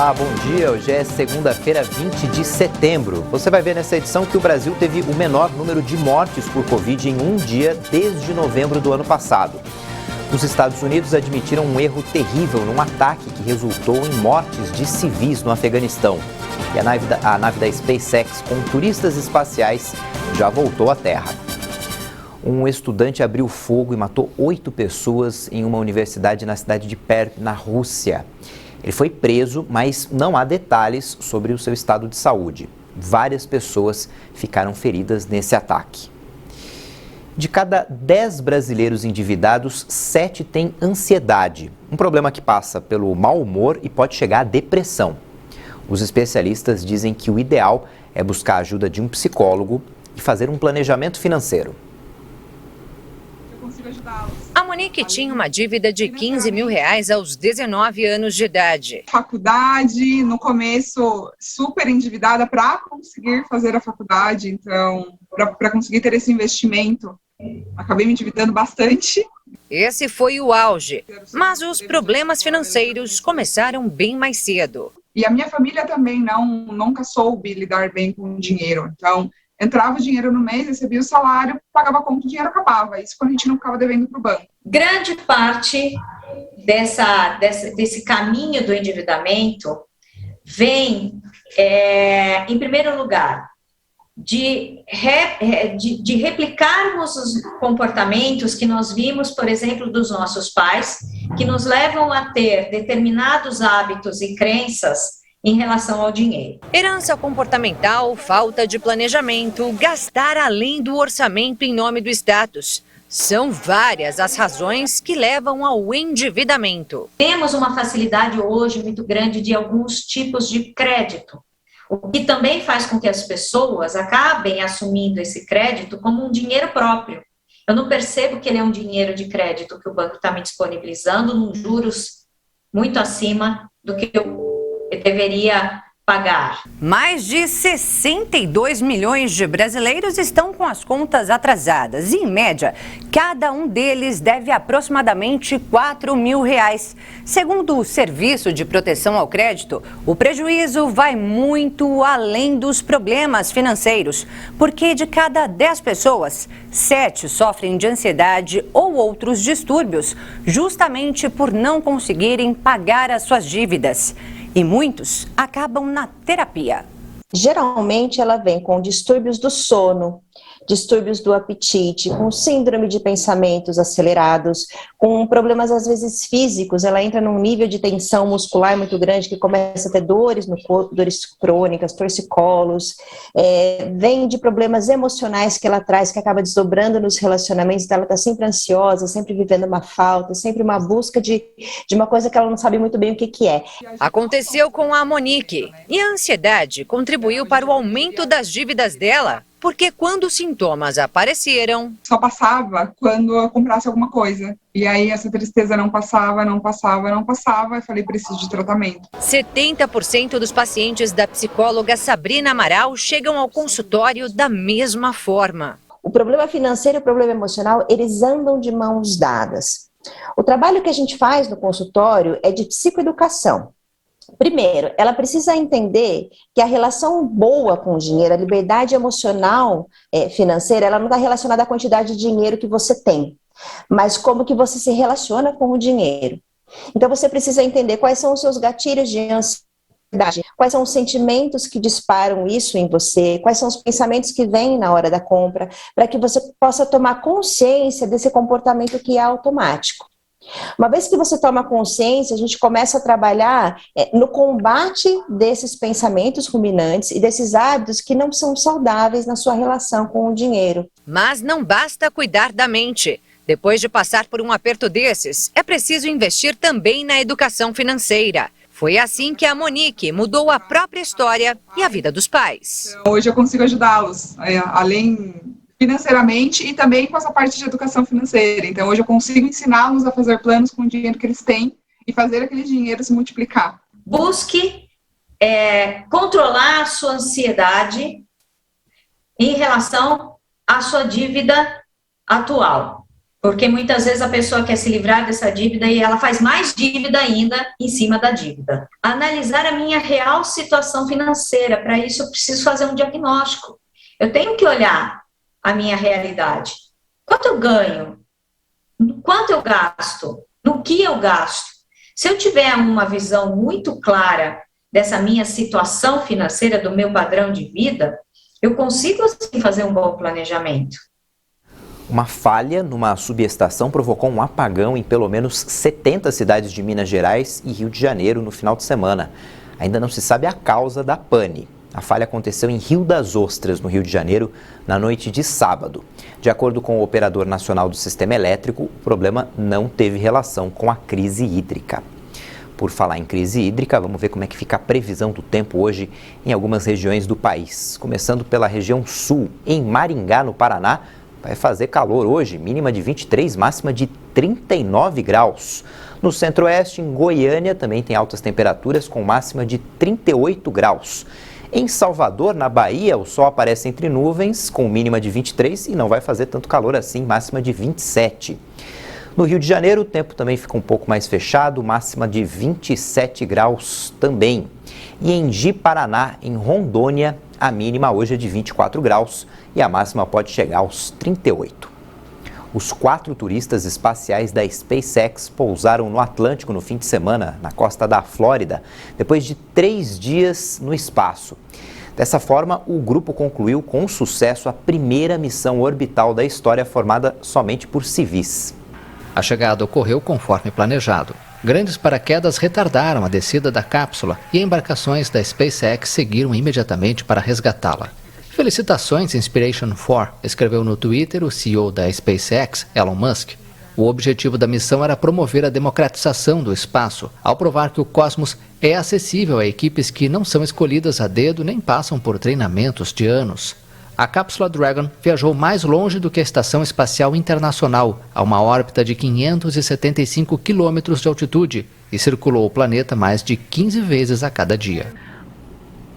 Olá, bom dia. Hoje é segunda-feira, 20 de setembro. Você vai ver nessa edição que o Brasil teve o menor número de mortes por Covid em um dia desde novembro do ano passado. Os Estados Unidos admitiram um erro terrível num ataque que resultou em mortes de civis no Afeganistão. E a nave da SpaceX com turistas espaciais já voltou à Terra. Um estudante abriu fogo e matou 8 pessoas em uma universidade na cidade de Perm, na Rússia. Ele foi preso, mas não há detalhes sobre o seu estado de saúde. Várias pessoas ficaram feridas nesse ataque. De cada 10 brasileiros endividados, 7 têm ansiedade, um problema que passa pelo mau humor e pode chegar à depressão. Os especialistas dizem que o ideal é buscar a ajuda de um psicólogo e fazer um planejamento financeiro. A Monique tinha uma dívida de R$15 mil aos 19 anos de idade. Faculdade, no começo, super endividada para conseguir fazer a faculdade, então, para conseguir ter esse investimento, acabei me endividando bastante. Esse foi o auge, mas os problemas financeiros começaram bem mais cedo. E a minha família também nunca soube lidar bem com o dinheiro, então entrava o dinheiro no mês, recebia o salário, pagava a conta, o dinheiro acabava. Isso quando a gente não ficava devendo para o banco. Grande parte desse caminho do endividamento vem, em primeiro lugar, de replicarmos os comportamentos que nós vimos, por exemplo, dos nossos pais, que nos levam a ter determinados hábitos e crenças em relação ao dinheiro. Herança comportamental, falta de planejamento, gastar além do orçamento em nome do status. São várias as razões que levam ao endividamento. Temos uma facilidade hoje muito grande de alguns tipos de crédito, o que também faz com que as pessoas acabem assumindo esse crédito como um dinheiro próprio. Eu não percebo que ele é um dinheiro de crédito que o banco está me disponibilizando num juros muito acima do que eu deveria pagar. Mais de 62 milhões de brasileiros estão com as contas atrasadas. E, em média, cada um deles deve aproximadamente R$4 mil. Segundo o Serviço de Proteção ao Crédito, o prejuízo vai muito além dos problemas financeiros, porque de cada 10 pessoas, 7 sofrem de ansiedade ou outros distúrbios, justamente por não conseguirem pagar as suas dívidas. E muitos acabam na terapia. Geralmente ela vem com distúrbios do sono, distúrbios do apetite, com síndrome de pensamentos acelerados, com problemas às vezes físicos. Ela entra num nível de tensão muscular muito grande que começa a ter dores no corpo, dores crônicas, torcicolos, vem de problemas emocionais que ela traz, que acaba desdobrando nos relacionamentos. Então ela está sempre ansiosa, sempre vivendo uma falta, sempre uma busca de uma coisa que ela não sabe muito bem o que é. Aconteceu com a Monique e a ansiedade contribuiu para o aumento das dívidas dela. Porque quando os sintomas apareceram... Só passava quando eu comprasse alguma coisa. E aí essa tristeza não passava. Eu falei, preciso de tratamento. 70% dos pacientes da psicóloga Sabrina Amaral chegam ao consultório da mesma forma. O problema financeiro e o problema emocional, eles andam de mãos dadas. O trabalho que a gente faz no consultório é de psicoeducação. Primeiro, ela precisa entender que a relação boa com o dinheiro, a liberdade emocional financeira, ela não está relacionada à quantidade de dinheiro que você tem, mas como que você se relaciona com o dinheiro. Então você precisa entender quais são os seus gatilhos de ansiedade, quais são os sentimentos que disparam isso em você, quais são os pensamentos que vêm na hora da compra, para que você possa tomar consciência desse comportamento que é automático. Uma vez que você toma consciência, a gente começa a trabalhar no combate desses pensamentos ruminantes e desses hábitos que não são saudáveis na sua relação com o dinheiro. Mas não basta cuidar da mente. Depois de passar por um aperto desses, é preciso investir também na educação financeira. Foi assim que a Monique mudou a própria história e a vida dos pais. Hoje eu consigo ajudá-los, além financeiramente e também com essa parte de educação financeira. Então, hoje eu consigo ensiná-los a fazer planos com o dinheiro que eles têm e fazer aquele dinheiro se multiplicar. Busque controlar a sua ansiedade em relação à sua dívida atual. Porque muitas vezes a pessoa quer se livrar dessa dívida e ela faz mais dívida ainda em cima da dívida. Analisar a minha real situação financeira, para isso eu preciso fazer um diagnóstico. Eu tenho que olhar a minha realidade. Quanto eu ganho? Quanto eu gasto? No que eu gasto? Se eu tiver uma visão muito clara dessa minha situação financeira, do meu padrão de vida, eu consigo assim fazer um bom planejamento. Uma falha numa subestação provocou um apagão em pelo menos 70 cidades de Minas Gerais e Rio de Janeiro no final de semana. Ainda não se sabe a causa da pane. A falha aconteceu em Rio das Ostras, no Rio de Janeiro, na noite de sábado. De acordo com o operador nacional do sistema elétrico, o problema não teve relação com a crise hídrica. Por falar em crise hídrica, vamos ver como é que fica a previsão do tempo hoje em algumas regiões do país. Começando pela região sul, em Maringá, no Paraná, vai fazer calor hoje, mínima de 23, máxima de 39 graus. No centro-oeste, em Goiânia, também tem altas temperaturas com máxima de 38 graus. Em Salvador, na Bahia, o sol aparece entre nuvens com mínima de 23 e não vai fazer tanto calor assim, máxima de 27. No Rio de Janeiro, o tempo também fica um pouco mais fechado, máxima de 27 graus também. E em Ji-Paraná, em Rondônia, a mínima hoje é de 24 graus e a máxima pode chegar aos 38. Os 4 turistas espaciais da SpaceX pousaram no Atlântico no fim de semana, na costa da Flórida, depois de 3 dias no espaço. Dessa forma, o grupo concluiu com sucesso a primeira missão orbital da história formada somente por civis. A chegada ocorreu conforme planejado. Grandes paraquedas retardaram a descida da cápsula e embarcações da SpaceX seguiram imediatamente para resgatá-la. Felicitações, Inspiration4, escreveu no Twitter o CEO da SpaceX, Elon Musk. O objetivo da missão era promover a democratização do espaço, ao provar que o cosmos é acessível a equipes que não são escolhidas a dedo nem passam por treinamentos de anos. A cápsula Dragon viajou mais longe do que a Estação Espacial Internacional, a uma órbita de 575 quilômetros de altitude, e circulou o planeta mais de 15 vezes a cada dia.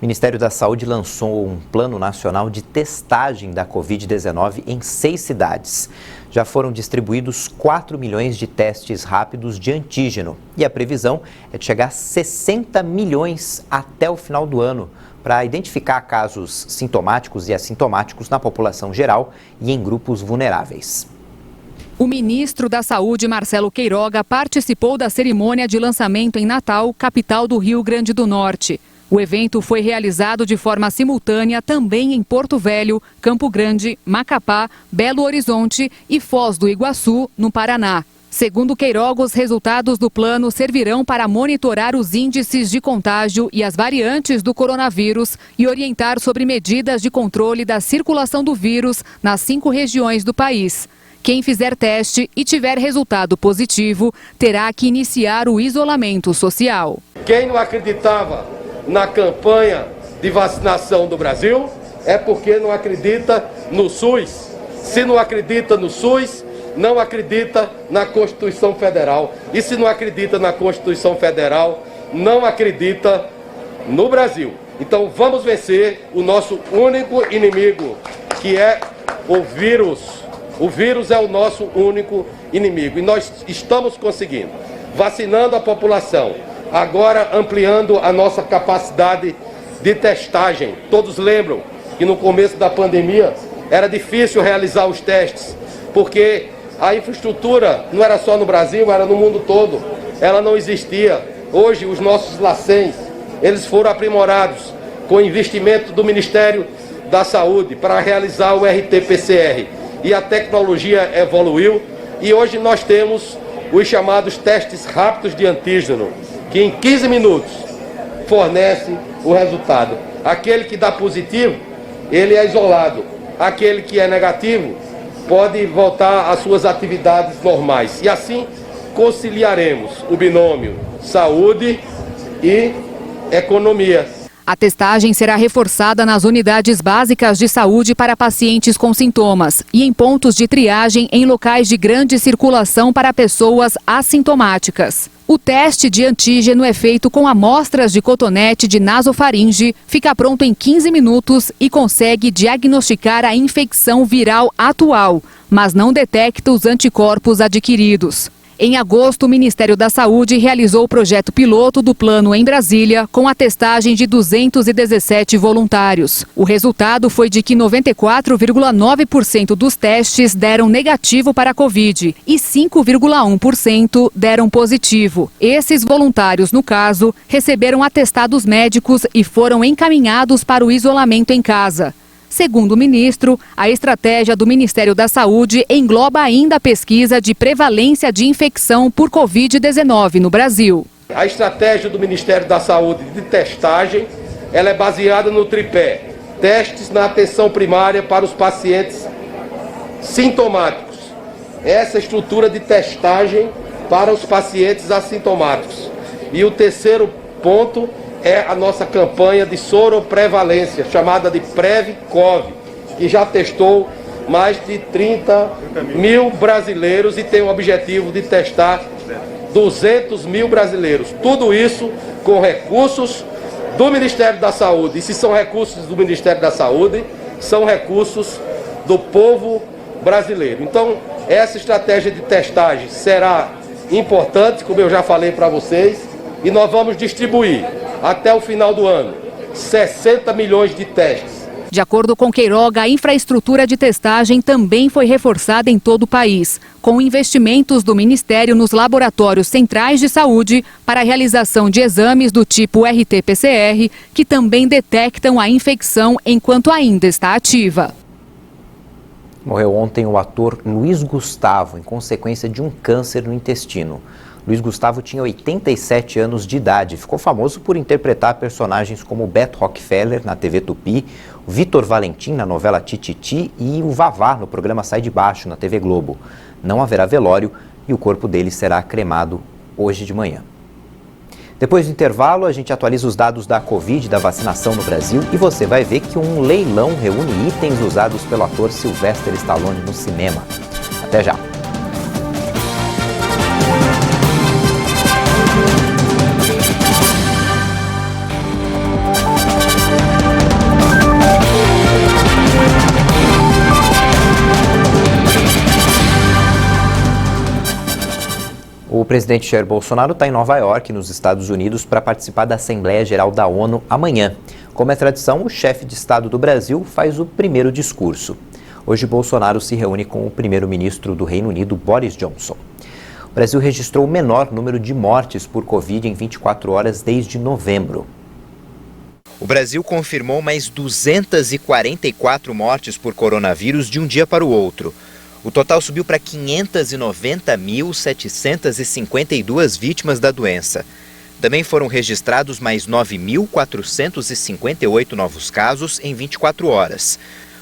O Ministério da Saúde lançou um plano nacional de testagem da Covid-19 em 6 cidades. Já foram distribuídos 4 milhões de testes rápidos de antígeno e a previsão é de chegar a 60 milhões até o final do ano, para identificar casos sintomáticos e assintomáticos na população geral e em grupos vulneráveis. O ministro da Saúde, Marcelo Queiroga, participou da cerimônia de lançamento em Natal, capital do Rio Grande do Norte. O evento foi realizado de forma simultânea também em Porto Velho, Campo Grande, Macapá, Belo Horizonte e Foz do Iguaçu, no Paraná. Segundo Queiroga, os resultados do plano servirão para monitorar os índices de contágio e as variantes do coronavírus e orientar sobre medidas de controle da circulação do vírus nas 5 regiões do país. Quem fizer teste e tiver resultado positivo terá que iniciar o isolamento social. Quem não acreditava na campanha de vacinação do Brasil é porque não acredita no SUS. Se não acredita no SUS, não acredita na Constituição Federal. E se não acredita na Constituição Federal, não acredita no Brasil. Então vamos vencer o nosso único inimigo, que é o vírus. O vírus é o nosso único inimigo. E nós estamos conseguindo, vacinando a população, agora ampliando a nossa capacidade de testagem. Todos lembram que no começo da pandemia era difícil realizar os testes, porque a infraestrutura não era só no Brasil, era no mundo todo. Ela não existia. Hoje, os nossos LACENs, eles foram aprimorados com o investimento do Ministério da Saúde para realizar o RT-PCR. E a tecnologia evoluiu e hoje nós temos os chamados testes rápidos de antígeno, que em 15 minutos fornece o resultado. Aquele que dá positivo, ele é isolado. Aquele que é negativo, pode voltar às suas atividades normais. E assim conciliaremos o binômio saúde e economia. A testagem será reforçada nas unidades básicas de saúde para pacientes com sintomas e em pontos de triagem em locais de grande circulação para pessoas assintomáticas. O teste de antígeno é feito com amostras de cotonete de nasofaringe, fica pronto em 15 minutos e consegue diagnosticar a infecção viral atual, mas não detecta os anticorpos adquiridos. Em agosto, o Ministério da Saúde realizou o projeto piloto do plano em Brasília, com a testagem de 217 voluntários. O resultado foi de que 94,9% dos testes deram negativo para a Covid e 5,1% deram positivo. Esses voluntários, no caso, receberam atestados médicos e foram encaminhados para o isolamento em casa. Segundo o ministro, a estratégia do Ministério da Saúde engloba ainda a pesquisa de prevalência de infecção por Covid-19 no Brasil. A estratégia do Ministério da Saúde de testagem, ela é baseada no tripé: testes na atenção primária para os pacientes sintomáticos. Essa estrutura de testagem para os pacientes assintomáticos. E o terceiro ponto é a nossa campanha de soroprevalência, chamada de PrevCov, que já testou mais de 30 mil brasileiros e tem o objetivo de testar 200 mil brasileiros. Tudo isso com recursos do Ministério da Saúde. E se são recursos do Ministério da Saúde, são recursos do povo brasileiro. Então, essa estratégia de testagem será importante, como eu já falei para vocês, e nós vamos distribuir até o final do ano 60 milhões de testes. De acordo com Queiroga, a infraestrutura de testagem também foi reforçada em todo o país, com investimentos do Ministério nos laboratórios centrais de saúde para a realização de exames do tipo RT-PCR, que também detectam a infecção enquanto ainda está ativa. Morreu ontem o ator Luiz Gustavo, em consequência de um câncer no intestino. Luiz Gustavo tinha 87 anos de idade. Ficou famoso por interpretar personagens como Beto Rockefeller na TV Tupi, o Vitor Valentim na novela Tititi e o Vavá no programa Sai de Baixo na TV Globo. Não haverá velório e o corpo dele será cremado hoje de manhã. Depois do intervalo, a gente atualiza os dados da Covid e da vacinação no Brasil e você vai ver que um leilão reúne itens usados pelo ator Sylvester Stallone no cinema. Até já! O presidente Jair Bolsonaro está em Nova York, nos Estados Unidos, para participar da Assembleia Geral da ONU amanhã. Como é tradição, o chefe de Estado do Brasil faz o primeiro discurso. Hoje, Bolsonaro se reúne com o primeiro-ministro do Reino Unido, Boris Johnson. O Brasil registrou o menor número de mortes por Covid em 24 horas desde novembro. O Brasil confirmou mais 244 mortes por coronavírus de um dia para o outro. O total subiu para 590.752 vítimas da doença. Também foram registrados mais 9.458 novos casos em 24 horas.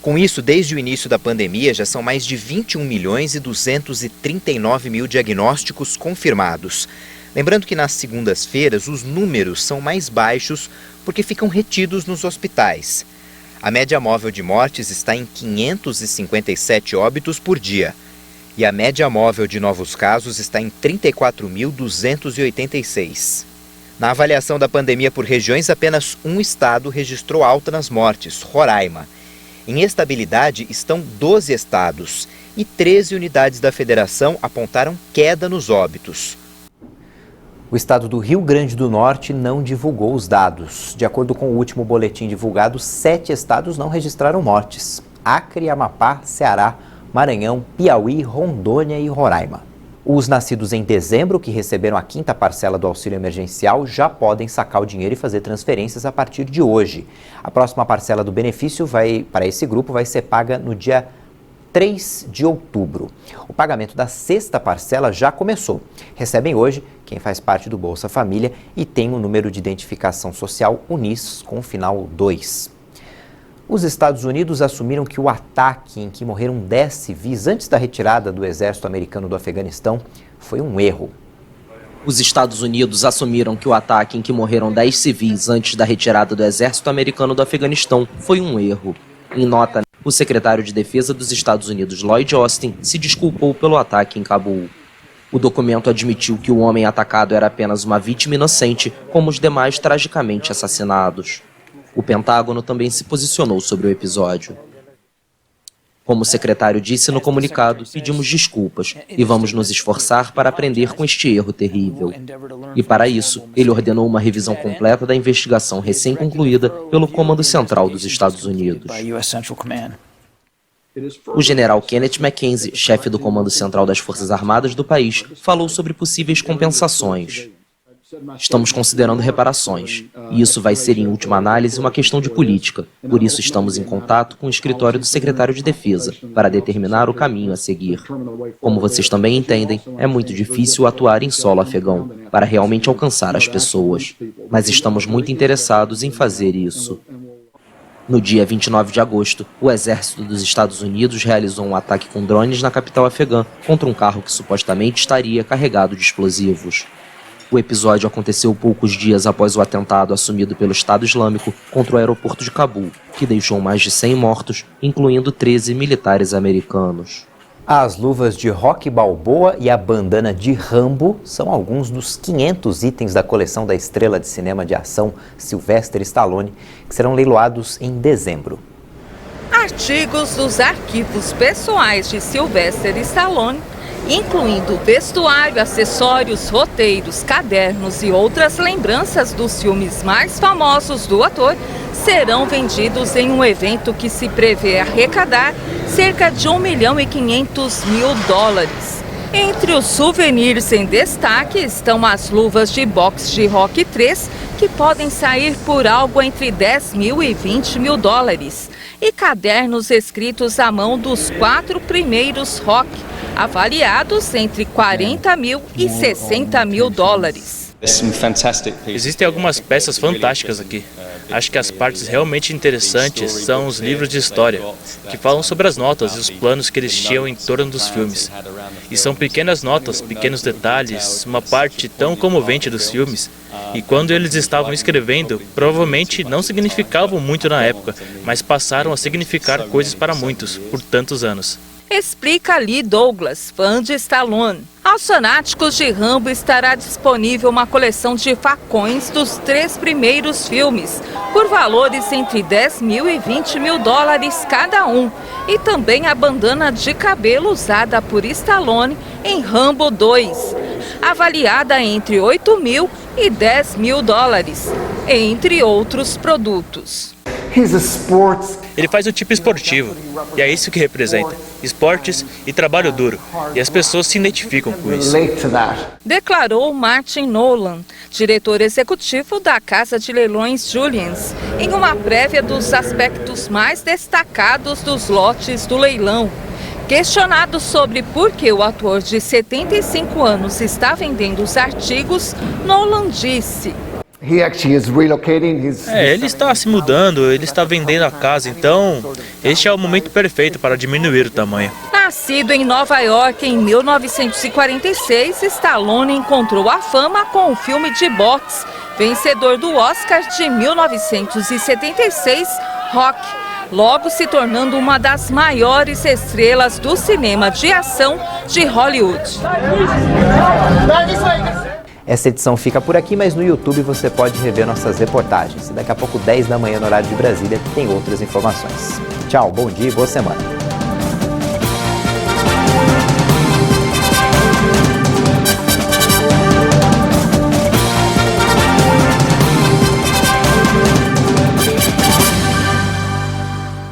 Com isso, desde o início da pandemia, já são mais de 21.239.000 diagnósticos confirmados. Lembrando que nas segundas-feiras os números são mais baixos porque ficam retidos nos hospitais. A média móvel de mortes está em 557 óbitos por dia. E a média móvel de novos casos está em 34.286. Na avaliação da pandemia por regiões, apenas um estado registrou alta nas mortes, Roraima. Em estabilidade estão 12 estados e 13 unidades da federação apontaram queda nos óbitos. O estado do Rio Grande do Norte não divulgou os dados. De acordo com o último boletim divulgado, 7 estados não registraram mortes: Acre, Amapá, Ceará, Maranhão, Piauí, Rondônia e Roraima. Os nascidos em dezembro, que receberam a 5ª parcela do auxílio emergencial, já podem sacar o dinheiro e fazer transferências a partir de hoje. A próxima parcela do benefício para esse grupo vai ser paga no dia 3 de outubro. O pagamento da 6ª parcela já começou. Recebem hoje quem faz parte do Bolsa Família e tem o número de identificação social UNIS com o final 2. Os Estados Unidos assumiram que o ataque em que morreram 10 civis antes da retirada do exército americano do Afeganistão foi um erro. Os Estados Unidos assumiram que o ataque em que morreram 10 civis antes da retirada do exército americano do Afeganistão foi um erro. Em nota, o secretário de Defesa dos Estados Unidos, Lloyd Austin, se desculpou pelo ataque em Cabul. O documento admitiu que o homem atacado era apenas uma vítima inocente, como os demais tragicamente assassinados. O Pentágono também se posicionou sobre o episódio. Como o secretário disse no comunicado, pedimos desculpas e vamos nos esforçar para aprender com este erro terrível. E para isso, ele ordenou uma revisão completa da investigação recém-concluída pelo Comando Central dos Estados Unidos. O general Kenneth McKenzie, chefe do Comando Central das Forças Armadas do país, falou sobre possíveis compensações. Estamos considerando reparações, e isso vai ser, em última análise, uma questão de política. Por isso estamos em contato com o escritório do secretário de Defesa, para determinar o caminho a seguir. Como vocês também entendem, é muito difícil atuar em solo afegão, para realmente alcançar as pessoas. Mas estamos muito interessados em fazer isso. No dia 29 de agosto, o exército dos Estados Unidos realizou um ataque com drones na capital afegã contra um carro que supostamente estaria carregado de explosivos. O episódio aconteceu poucos dias após o atentado assumido pelo Estado Islâmico contra o aeroporto de Cabul, que deixou mais de 100 mortos, incluindo 13 militares americanos. As luvas de Rocky Balboa e a bandana de Rambo são alguns dos 500 itens da coleção da estrela de cinema de ação Sylvester Stallone, que serão leiloados em dezembro. Artigos dos arquivos pessoais de Sylvester Stallone, incluindo vestuário, acessórios, roteiros, cadernos e outras lembranças dos filmes mais famosos do ator, serão vendidos em um evento que se prevê arrecadar cerca de $1,5 milhão. Entre os souvenirs em destaque estão as luvas de boxe de Rocky 3, que podem sair por algo entre $10 mil e $20 mil, e cadernos escritos à mão dos 4 primeiros Rock, avaliados entre $40 mil e $60 mil. Existem algumas peças fantásticas aqui. Acho que as partes realmente interessantes são os livros de história, que falam sobre as notas e os planos que eles tinham em torno dos filmes. E são pequenas notas, pequenos detalhes, uma parte tão comovente dos filmes. E quando eles estavam escrevendo, provavelmente não significavam muito na época, mas passaram a significar coisas para muitos, por tantos anos. Explica Lee Douglas, fã de Stallone. Aos fanáticos de Rambo estará disponível uma coleção de facões dos 3 primeiros filmes, por valores entre $10 mil e $20 mil cada um. E também a bandana de cabelo usada por Stallone em Rambo 2, avaliada entre $8 mil e $10 mil, entre outros produtos. Ele faz o tipo esportivo, e é isso que representa, esportes e trabalho duro, e as pessoas se identificam com isso. Declarou Martin Nolan, diretor executivo da casa de leilões Julians, em uma prévia dos aspectos mais destacados dos lotes do leilão. Questionado sobre por que o ator de 75 anos está vendendo os artigos, Nolan disse: ele está se mudando, ele está vendendo a casa, então este é o momento perfeito para diminuir o tamanho. Nascido em Nova York em 1946, Stallone encontrou a fama com o filme de boxe, vencedor do Oscar de 1976, Rock, logo se tornando uma das maiores estrelas do cinema de ação de Hollywood. Essa edição fica por aqui, mas no YouTube você pode rever nossas reportagens. E daqui a pouco, 10 da manhã, no horário de Brasília, tem outras informações. Tchau, bom dia e boa semana.